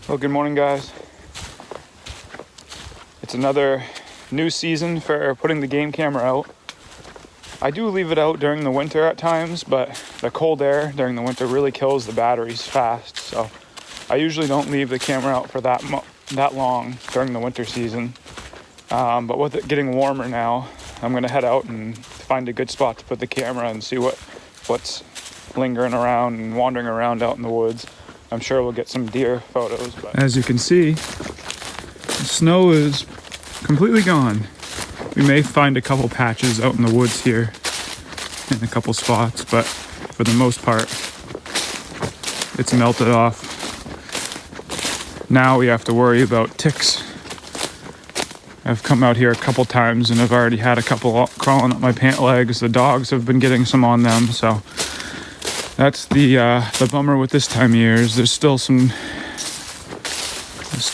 Well, good morning, guys. It's another new season for putting the game camera out. I do leave it out during the winter at times, but the cold air during the winter really kills the batteries fast. So I usually don't leave the camera out for that long during the winter season. But with it getting warmer now, I'm gonna head out and find a good spot to put the camera and see what's lingering around and wandering around out in the woods. I'm sure we'll get some deer photos. But as you can see, the snow is completely gone. We may find a couple patches out in the woods here in a couple spots, but for the most part, it's melted off. Now we have to worry about ticks. I've come out here a couple times and I've already had a couple crawling up my pant legs. The dogs have been getting some on them, so that's the bummer with this time of year is there's still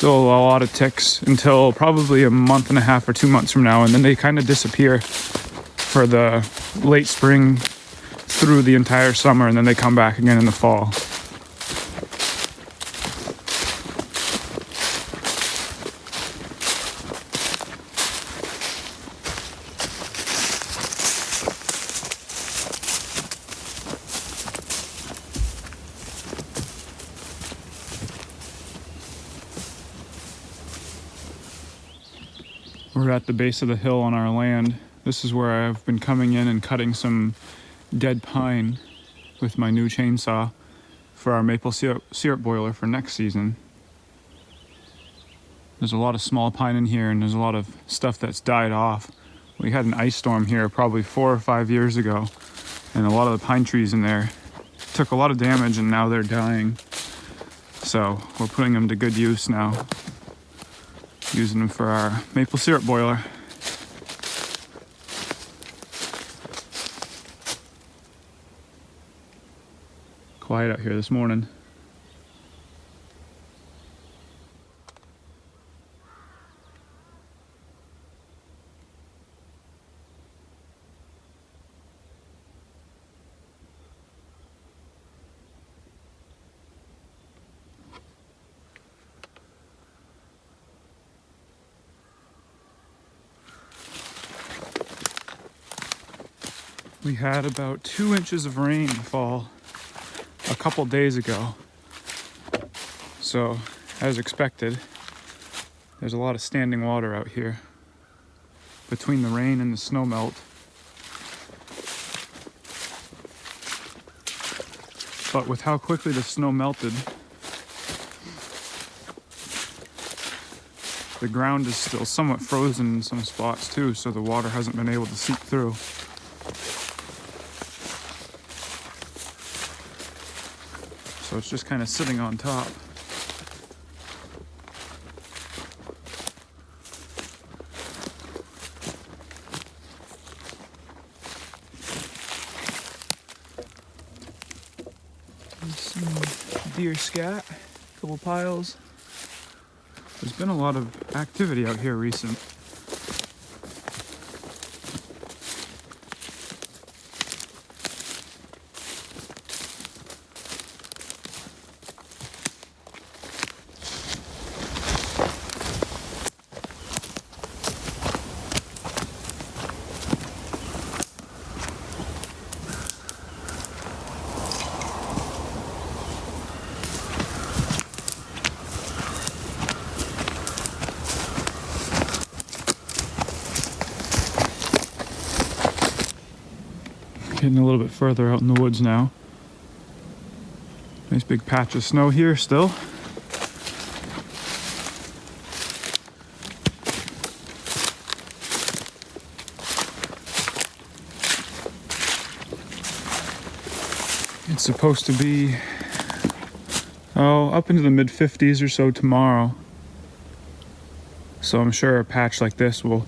a lot of ticks until probably a month and a half or 2 months from now, and then they kind of disappear for the late spring through the entire summer, and then they come back again in the fall. We're at the base of the hill on our land. This is where I've been coming in and cutting some dead pine with my new chainsaw for our maple syrup boiler for next season. There's a lot of small pine in here and there's a lot of stuff that's died off. We had an ice storm here probably 4 or 5 years ago, and a lot of the pine trees in there took a lot of damage and now they're dying. So we're putting them to good use now, using them for our maple syrup boiler. Quiet out here this morning. We had about 2 inches of rain fall a couple days ago. So, as expected, there's a lot of standing water out here between the rain and the snow melt. But with how quickly the snow melted, the ground is still somewhat frozen in some spots too, so the water hasn't been able to seep through. So it's just kind of sitting on top. There's some deer scat, a couple piles. There's been a lot of activity out here recent. Getting a little bit further out in the woods now. Nice big patch of snow here still. It's supposed to be up into the mid-50s or so tomorrow. So I'm sure a patch like this will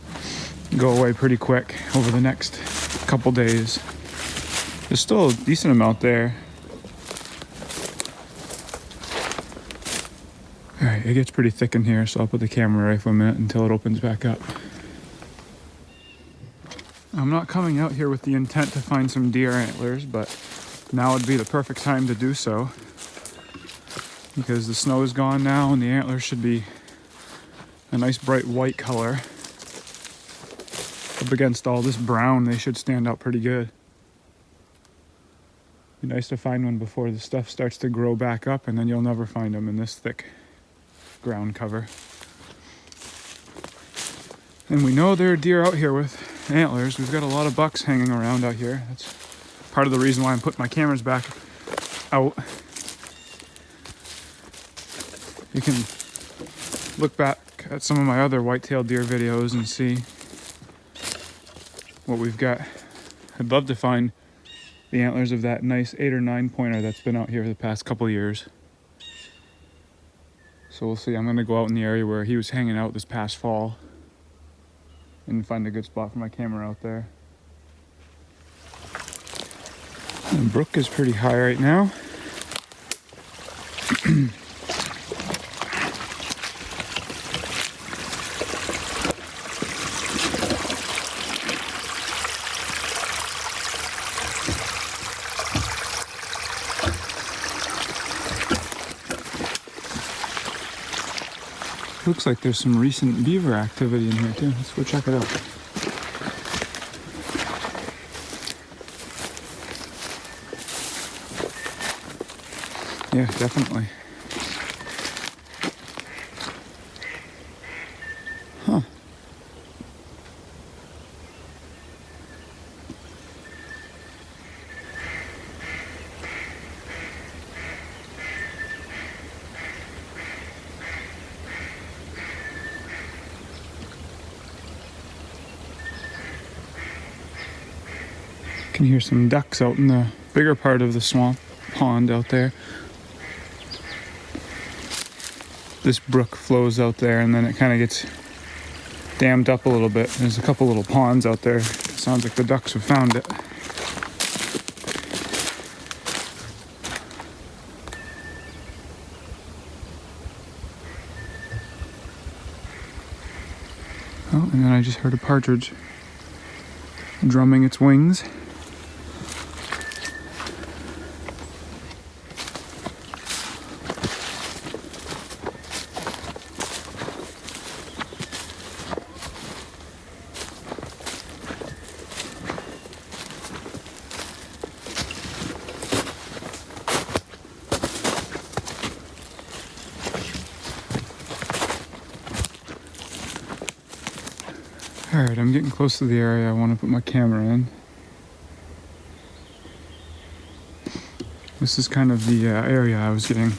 go away pretty quick over the next couple days. There's still a decent amount there. Alright, it gets pretty thick in here, so I'll put the camera away for a minute until it opens back up. I'm not coming out here with the intent to find some deer antlers, but now would be the perfect time to do so. because the snow is gone now and the antlers should be a nice bright white color. Up against all this brown, they should stand out pretty good. Be nice to find one before the stuff starts to grow back up, and then you'll never find them in this thick ground cover. And we know there are deer out here with antlers. We've got a lot of bucks hanging around out here. That's part of the reason why I'm putting my cameras back out. You can look back at some of my other whitetail deer videos and see what we've got. I'd love to find the antlers of that nice 8 or 9 pointer that's been out here the past couple years. So we'll see. I'm going to go out in the area where he was hanging out this past fall and find a good spot for my camera out there. The brook is pretty high right now. Looks like there's some recent beaver activity in here too. Let's go check it out. Yeah, definitely. Huh. Can hear some ducks out in the bigger part of the swamp pond out there. This brook flows out there and then it kind of gets dammed up a little bit. There's a couple little ponds out there. It sounds like the ducks have found it. Oh, and then I just heard a partridge drumming its wings. Alright, I'm getting close to the area I want to put my camera in. This is kind of the area I was getting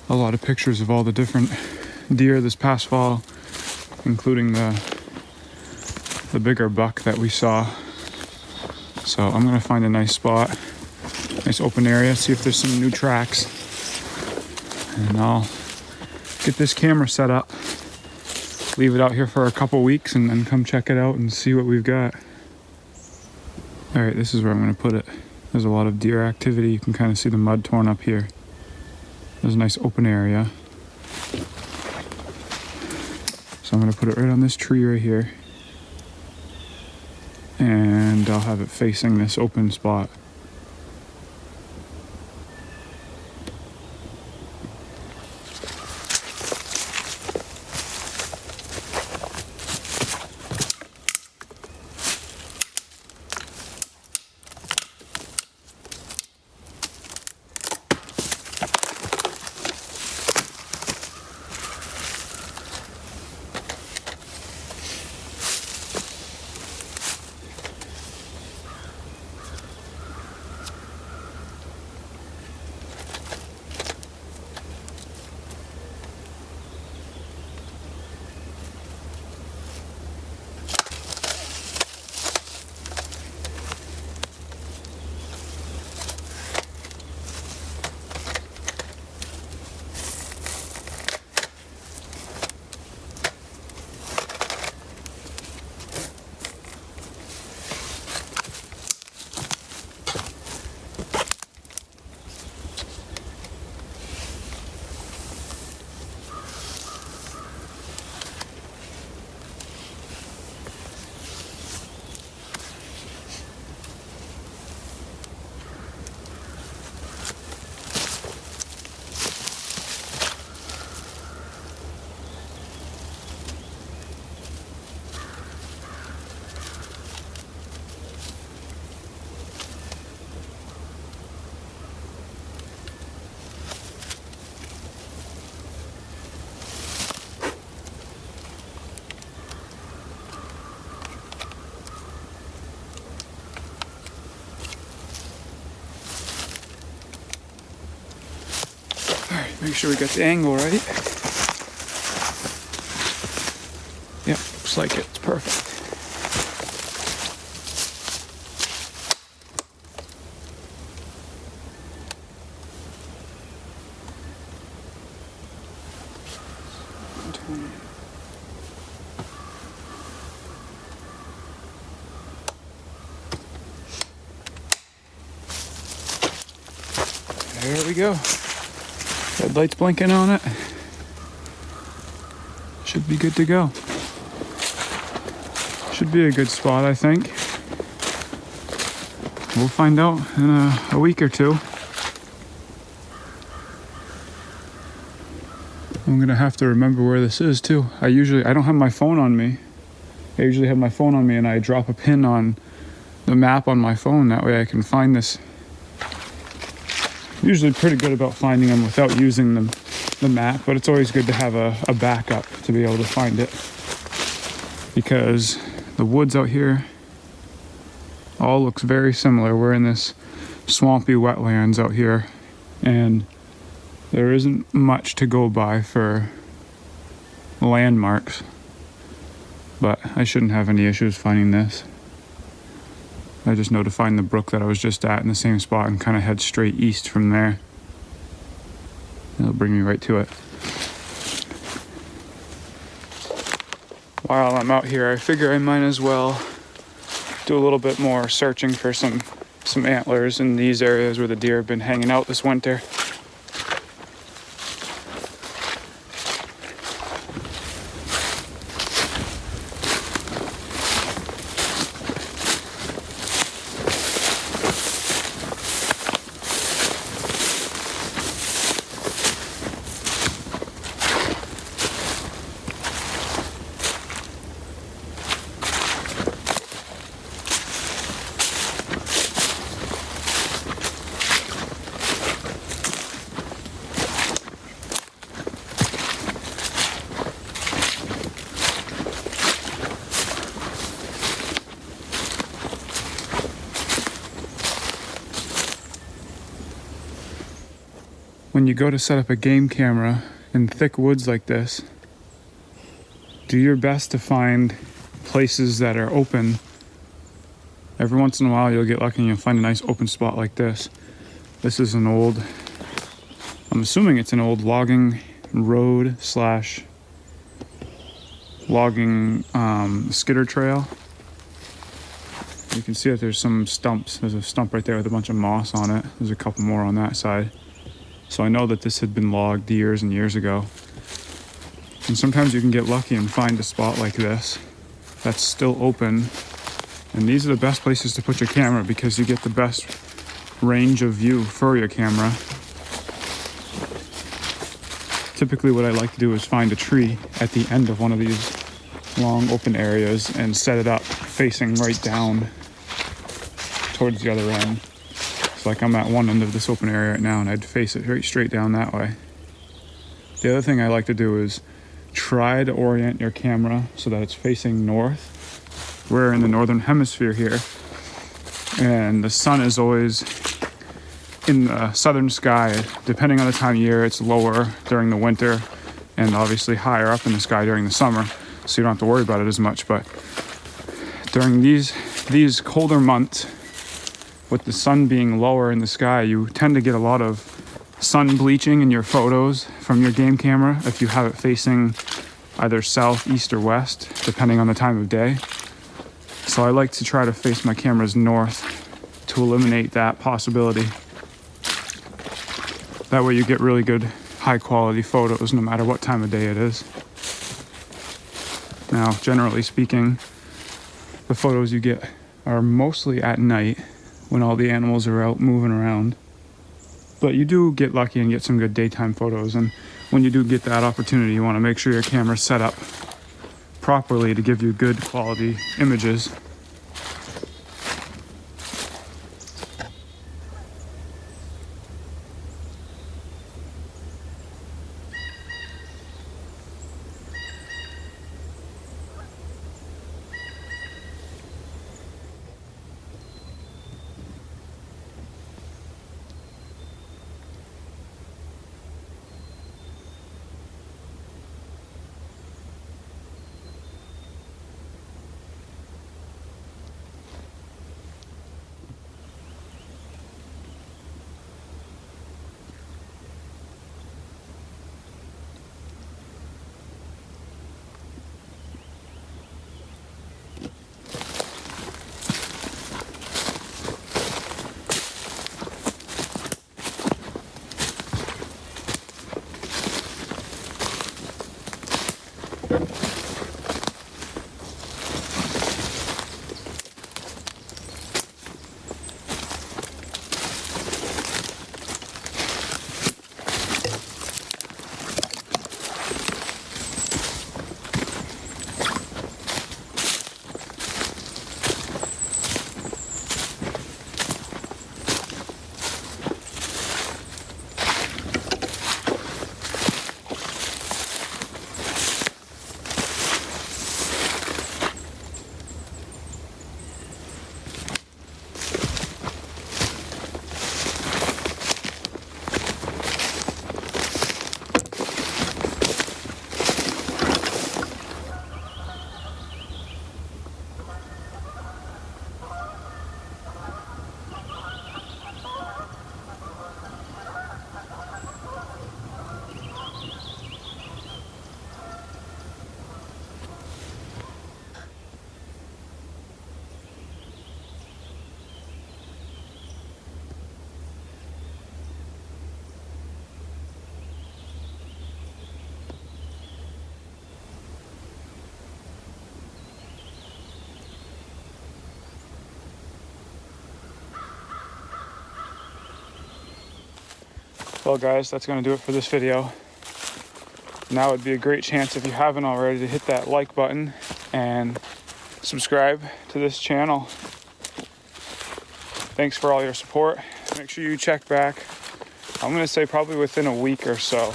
a lot of pictures of all the different deer this past fall, including the bigger buck that we saw. So I'm going to find a nice spot, nice open area, see if there's some new tracks. And I'll get this camera set up, leave it out here for a couple weeks, and then come check it out and see what we've got. Alright, this is where I'm going to put it. There's a lot of deer activity. You can kind of see the mud torn up here. There's a nice open area. So I'm going to put it right on this tree right here. And I'll have it facing this open spot. Make sure we got the angle right. Yep, looks like it. It's perfect. There we go. Headlights blinking on it. Should be good to go. Should be a good spot, I think. We'll find out in a week or two. I'm gonna have to remember where this is too. I don't have my phone on me. I usually have my phone on me and I drop a pin on the map on my phone. That way I can find this. Usually pretty good about finding them without using the map, but it's always good to have a backup to be able to find it. Because the woods out here all looks very similar. We're in this swampy wetlands out here, and there isn't much to go by for landmarks, but I shouldn't have any issues finding this. I just know to find the brook that I was just at in the same spot and kind of head straight east from there. It'll bring me right to it. While I'm out here, I figure I might as well do a little bit more searching for some antlers in these areas where the deer have been hanging out this winter. When you go to set up a game camera in thick woods like this, do your best to find places that are open. Every once in a while you'll get lucky and you'll find a nice open spot like this. This is an old, I'm assuming it's an old logging road slash logging skidder trail. You can see that there's some stumps. There's a stump right there with a bunch of moss on it. There's a couple more on that side. So I know that this had been logged years and years ago. And sometimes you can get lucky and find a spot like this that's still open. And these are the best places to put your camera because you get the best range of view for your camera. Typically what I like to do is find a tree at the end of one of these long open areas and set it up facing right down towards the other end. So like I'm at one end of this open area right now and I'd face it right straight down that way. The other thing I like to do is try to orient your camera so that it's facing north. We're in the northern hemisphere here and the sun is always in the southern sky. Depending on the time of year, it's lower during the winter and obviously higher up in the sky during the summer, so you don't have to worry about it as much. But during these colder months, with the sun being lower in the sky, you tend to get a lot of sun bleaching in your photos from your game camera if you have it facing either south, east, or west, depending on the time of day. So I like to try to face my cameras north to eliminate that possibility. That way you get really good, high quality photos no matter what time of day it is. Now, generally speaking, the photos you get are mostly at night when all the animals are out moving around. But you do get lucky and get some good daytime photos. And when you do get that opportunity, you want to make sure your camera's set up properly to give you good quality images. Well guys, that's going to do it for this video. Now would be a great chance, if you haven't already, to hit that like button and subscribe to this channel. Thanks for all your support. Make sure you check back. I'm going to say probably within a week or so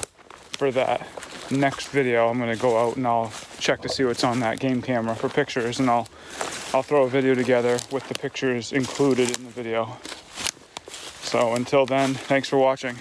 for that next video. I'm going to go out and I'll check to see what's on that game camera for pictures, and I'll throw a video together with the pictures included in the video. So until then, thanks for watching.